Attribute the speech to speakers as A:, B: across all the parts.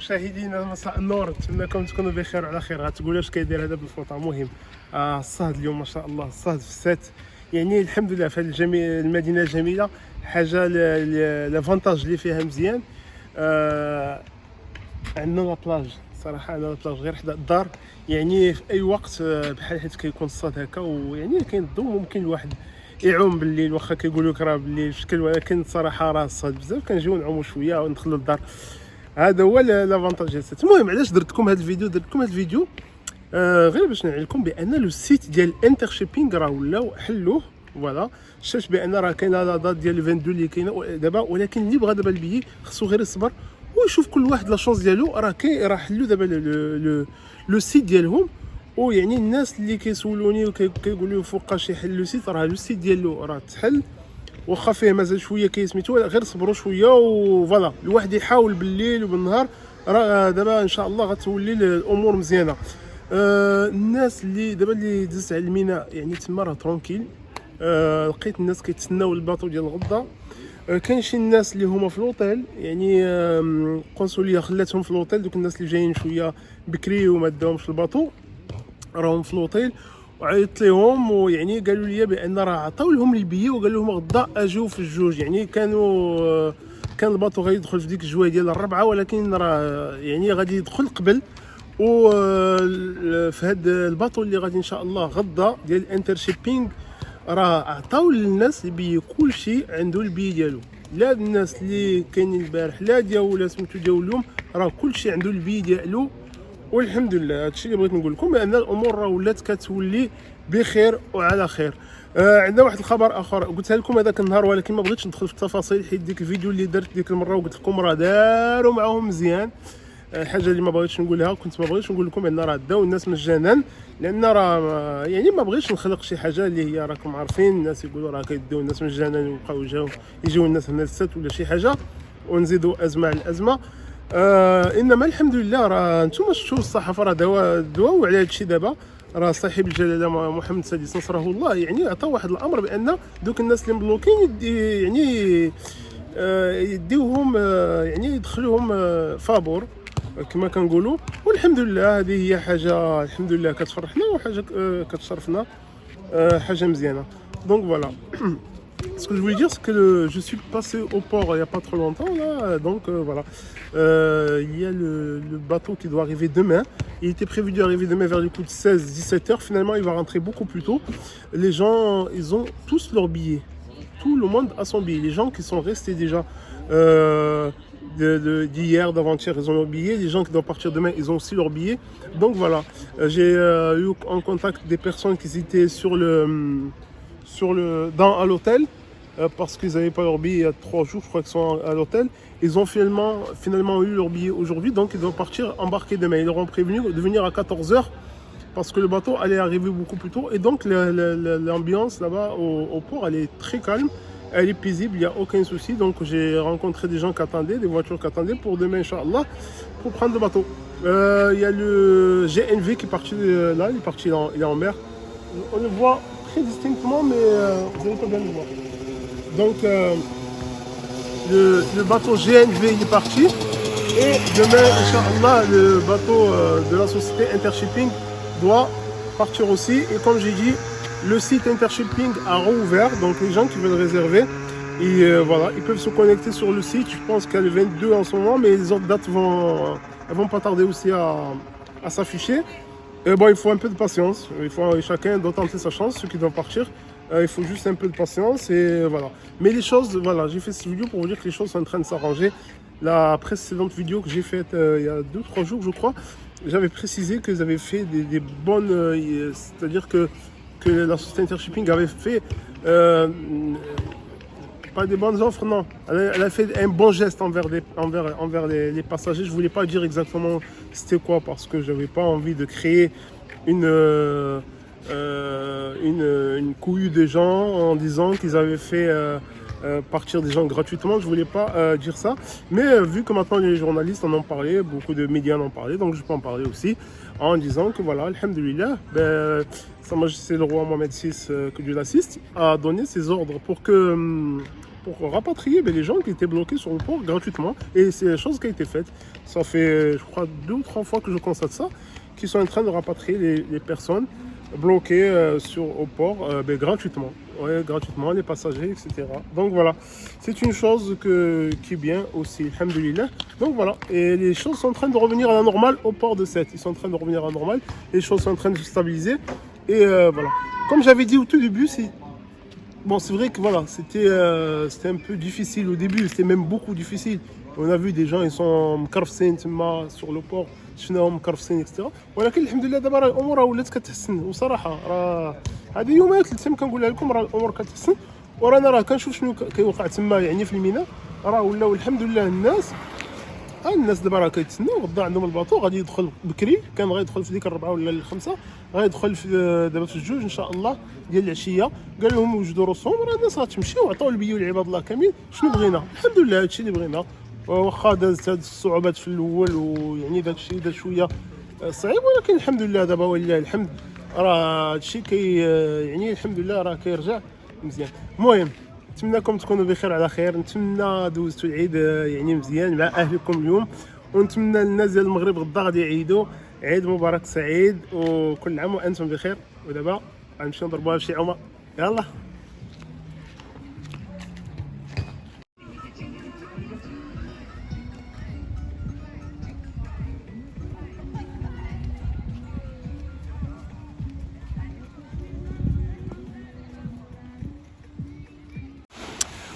A: مشاهدينا مساء النور، نتمنىكم تكونوا بخير وعلى خير. غتقول اش كيدير هذا بالفوطه مهم. الصهد اليوم ما شاء الله، الصهد في السات، يعني الحمد لله في هذه المدينه الجميله. حاجه لافونتاج اللي فيها مزيان. عندنا لابلاج صراحه، عندنا لابلاج غير حدا الدار، يعني في اي وقت بحال حيت كيكون الصاد هكا، ويعني كاين الضو ممكن الواحد يعوم بالليل، واخا كيقولوا لك راه بالليل شكل، ولكن صراحه راه الصاد بزاف كنجيو نعوموا شويه وندخلوا للدار. هذا هو لافونتاج ديال السيت. المهم علاش درت لكم هذا الفيديو؟ غير باش نعلم لكم بان لو سيت ديال الانتر شيبينغ راه ولاو حلوه. فوالا شفت بان راه كاينه لا دات ديال 22 اللي كاينه دابا، ولكن اللي بغى دابا البيي خصو غير يصبر ويشوف كل واحد لا شونس ديالو. راه كاين، راه حلو دابا لو سيت ديالهم. ويعني الناس اللي كيسولوني وكيقولوا فوقاش يحل لو سيت، راه لو سيت ديالو راه تحل، واخا فيه مازال شويه كيسميتو، غير صبروا شويه وفوالا الواحد يحاول بالليل وبالنهار. راه دابا ان شاء الله غتولي الامور مزيانه. الناس اللي دابا اللي دزت على الميناء يعني تما راه ترونكيل. لقيت الناس كيتسناو الباطو ديال الغدا. كاين شي الناس اللي هما في لوطيل، يعني القنصليه خلاتهم في لوطيل. دوك الناس اللي جايين شويه بكري وما داهمش الباطو راهم في لوطيل، وعيطت لهم ويعني قالوا لي بان راه عطاو لهم البي وقال لهم غدا اجيو في الجوج. يعني كان الباطو غيدخل في ديك الجوايه ديال الربعه، ولكن راه يعني غادي يدخل قبل. و في هذا الباطو اللي غادي ان شاء الله غدا ديال الانتر شيبينغ، راه عطاو للناس البي، كلشي عنده البي ديالو. لا الناس اللي كاينين البارح لا ديال ولا سميتو ديال اليوم، راه كلشي عنده البي ديالو. والحمد لله. هادشي اللي بغيت نقول لكم، بان الامور راه ولات كتولي بخير وعلى خير. عندنا واحد الخبر اخر قلتها لكم هذاك النهار، ولكن ما بغيتش ندخل في التفاصيل حيت ديك الفيديو اللي درت ديك المره وقلت لكم راه داروا معاهم مزيان. الحاجه اللي ما بغيتش نقولها، كنت ما بغيتش نقول لكم ان راه داو الناس مجانا، لان راه يعني ما بغيتش نخلق شي حاجه اللي هي راكم عارفين الناس يقولوا راه كيديو الناس مجانا ويبقاو يجيو الناس هنا السات ولا شي حاجه ونزيدوا ازمه على الازمه. انما الحمد لله راه نتوما شفتوا الصحافه راه دواو على هذا الشيء. دابا راه صاحب الجلاله محمد السادس نصره الله يعني عطى واحد الامر بان دوك الناس اللي مبلوكين يعني يديوهم، يعني يدخلوهم فابور كما كنقولوا. والحمد لله هذه هي حاجه الحمد لله كتفرحنا وحاجه كتشرفنا، حاجه مزيانه. دونك فوالا. Ce que je voulais dire, c'est que je suis passé au port il n'y a pas trop longtemps là, donc voilà. Il y a le bateau qui doit arriver demain. Il était prévu d'arriver demain vers les coups de 16-17 heures. Finalement, il va rentrer beaucoup plus tôt. Les gens, ils ont tous leurs billets. Tout le monde a son billet. Les gens qui sont restés déjà d'hier, d'avant-hier, ils ont leurs billets. Les gens qui doivent partir demain, ils ont aussi leurs billets. Donc voilà. J'ai eu en contact des personnes qui étaient à l'hôtel. Parce qu'ils n'avaient pas leur billet il y a 3 jours, je crois qu'ils sont à l'hôtel. Ils ont finalement eu leur billet aujourd'hui, donc ils doivent partir embarquer demain. Ils leur ont prévenu de venir à 14 h parce que le bateau allait arriver beaucoup plus tôt. Et donc l'ambiance là-bas au port, elle est très calme, elle est paisible, il n'y a aucun souci. Donc j'ai rencontré des gens qui attendaient, des voitures qui attendaient pour demain, Inch'Allah, pour prendre le bateau. Il y a le GNV qui est parti là, il est parti, il est en mer. On le voit très distinctement, mais vous n'allez pas bien le voir. Donc le bateau GNV il est parti, et demain Inch'Allah le bateau de la société Intershipping doit partir aussi. Et comme j'ai dit, le site Intershipping a rouvert, donc les gens qui veulent réserver, et voilà, ils peuvent se connecter sur le site. Je pense qu'il y a le 22 en ce moment, mais les autres dates vont pas tarder aussi à s'afficher. Et bon, il faut un peu de patience, chacun doit tenter sa chance, ceux qui doivent partir. Il faut juste un peu de patience et voilà. Mais les choses, voilà, j'ai fait cette vidéo pour vous dire que les choses sont en train de s'arranger. La précédente vidéo que j'ai faite il y a 2-3 jours, je crois, j'avais précisé qu'ils avaient fait des bonnes, c'est-à-dire que la société Intershipping avait fait pas des bonnes offres, non. Elle a fait un bon geste envers les passagers. Je voulais pas dire exactement c'était quoi, parce que j'avais pas envie de créer une couille de gens en disant qu'ils avaient fait partir des gens gratuitement. Je voulais pas dire ça, mais vu que maintenant les journalistes en ont parlé, beaucoup de médias en ont parlé, donc je peux en parler aussi en disant que voilà, alhamdoulilah, Sa Majesté le roi Mohamed VI, que Dieu l'assiste, a donné ses ordres pour que pour rapatrier les gens qui étaient bloqués sur le port gratuitement. Et c'est la chose qui a été faite. Ça fait, je crois, 2 ou 3 fois que je constate ça, qu'ils sont en train de rapatrier les personnes bloquées au port gratuitement. Ouais, gratuitement, les passagers, etc. Donc voilà, c'est une chose qui est bien aussi, alhamdoulilah. Donc voilà, et les choses sont en train de revenir à la normale au port de Sète. Ils sont en train de revenir à la normale, les choses sont en train de se stabiliser. Et voilà, comme j'avais dit au tout début, c'est vrai que voilà, c'était un peu difficile au début, c'était même beaucoup difficile. On a vu des gens, ils sont مكرفسين تما sur le port, شفناهم مكرفسين etc. ولكن الحمد لله دابا راه الامور ولات كتحسن، وصراحه راه هذه يومين 3 ايام كنقولها لكم راه الامور كتحسن، ورانا راه كنشوف شنو كيوقع تما يعني في الميناء. راه ولاو الحمد لله الناس دابا راه كيتسناو غدا عندهم الباطو غادي يدخل بكري، كان غيدخل في ديك 4 ولا 5، غيدخل دابا في 2 ان شاء الله ديال العشيه. قال لهم وجدوا راسهم، راه الناس غتمشي وعطاو البيو لعباد الله كاملين. شنو بغينا؟ الحمد لله هادشي اللي بغينا. واخا دازت هاد الصعوبات في الاول ويعني داك الشيء داز شويه صعيب، ولكن الحمد لله دابا ولله الحمد راه هادشي يعني الحمد لله راه كيرجع مزيان. المهم نتمنىكم تكونوا بخير على خير، نتمنى دوزتوا العيد يعني مزيان مع اهلكم اليوم، ونتمنى الناس ديال المغرب غدا غادي يعيدوا عيد مبارك سعيد وكل عام وانتم بخير. ودابا غنمشيو نضربوها بشي عومه، يلا.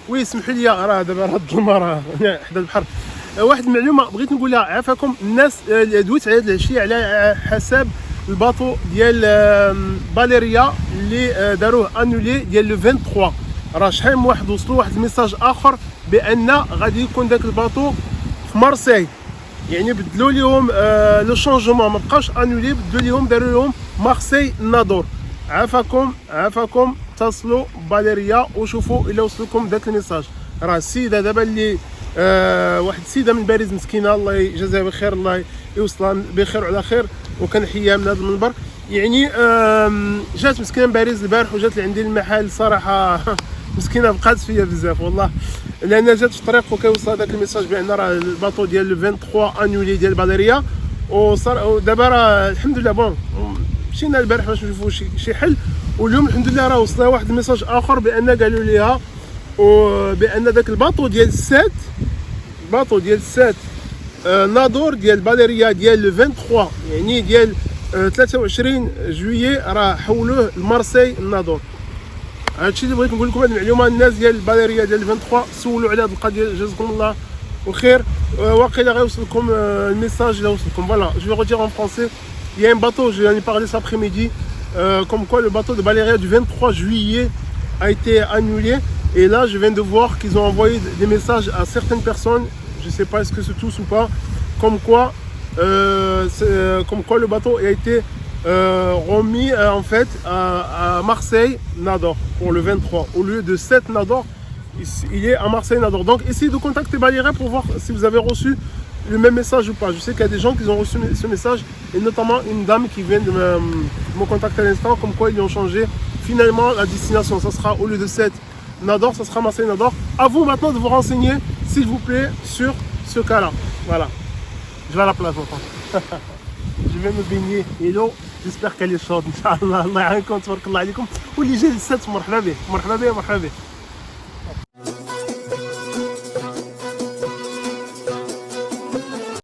A: وي سمحوا لي، راه دابا راه الظلمه راه حدا البحر. واحد المعلومه بغيت نقولها، عافاكم الناس دويت على هذا الشيء على حساب الباطو ديال باليريا اللي داروه انولي ديال لو 23. راه شحال من واحد وصلوا واحد الميساج اخر بان غادي يكون داك الباطو في مارسي، يعني بدلوا لهم لو شونجمون، ما بقاش انولي، بدلوا لهم داروا لهم مارسي نادور. عافاكم اتصلوا باليريا وشوفوا الا وصلكم ذاك الميساج. راه السيده دابا اللي واحد السيده من باريس مسكينه، الله يجازيها بخير، الله يوصلها بخير وعلى خير، وكنحييها من هذا المنبر. يعني جات مسكينه من باريس البارح وجات لعندي المحل، صراحه مسكينه بقات فيا بزاف والله، لان جات في الطريق وكيوصل هذاك الميساج بان راه الباطو ديال لو 23 انولي ديال باليريا. ودابا راه الحمد لله بون مشينا البارح باش نشوفوا شي حل، واليوم الحمد لله راه وصلها واحد الميساج اخر بان قالوا ليها وبان داك الباطو ديال السات نادور ديال باليريا ديال لو 23 يعني ديال 23 جويي راه حولوه لمارسي نادور. هادشي اللي بغيت نقول لكم، هاد المعلومه. الناس ديال باليريا ديال 23 سولوا على هاد القضيه، جزاكم الله وخير. واقيلا غيوصلكم الميساج الا وصلكم. فوالا جو vais redire en français. Il y a un bateau, j'en ai parlé cet après-midi, comme quoi le bateau de Baléria du 23 juillet a été annulé. Et là, je viens de voir qu'ils ont envoyé des messages à certaines personnes, je ne sais pas est-ce que c'est tous ou pas, comme quoi le bateau a été remis en fait à Marseille Nador pour le 23. Au lieu de 7 Nador, il est à Marseille Nador. Donc essayez de contacter Baléria pour voir si vous avez reçu le même message ou pas. Je sais qu'il y a des gens qui ont reçu ce message, et notamment une dame qui vient de me contacter à l'instant, comme quoi ils ont changé finalement la destination. Ça sera au lieu de 7 Nador, ça sera Marseille Nador. À vous maintenant de vous renseigner, s'il vous plaît, sur ce cas-là. Voilà. Je vais à la plage maintenant. Je vais me baigner. Et l'eau, j'espère qu'elle est chaude. Inch'Allah. Allah يعاونكم تبارك الله عليكم. واللي جاي للسات مرحبا به.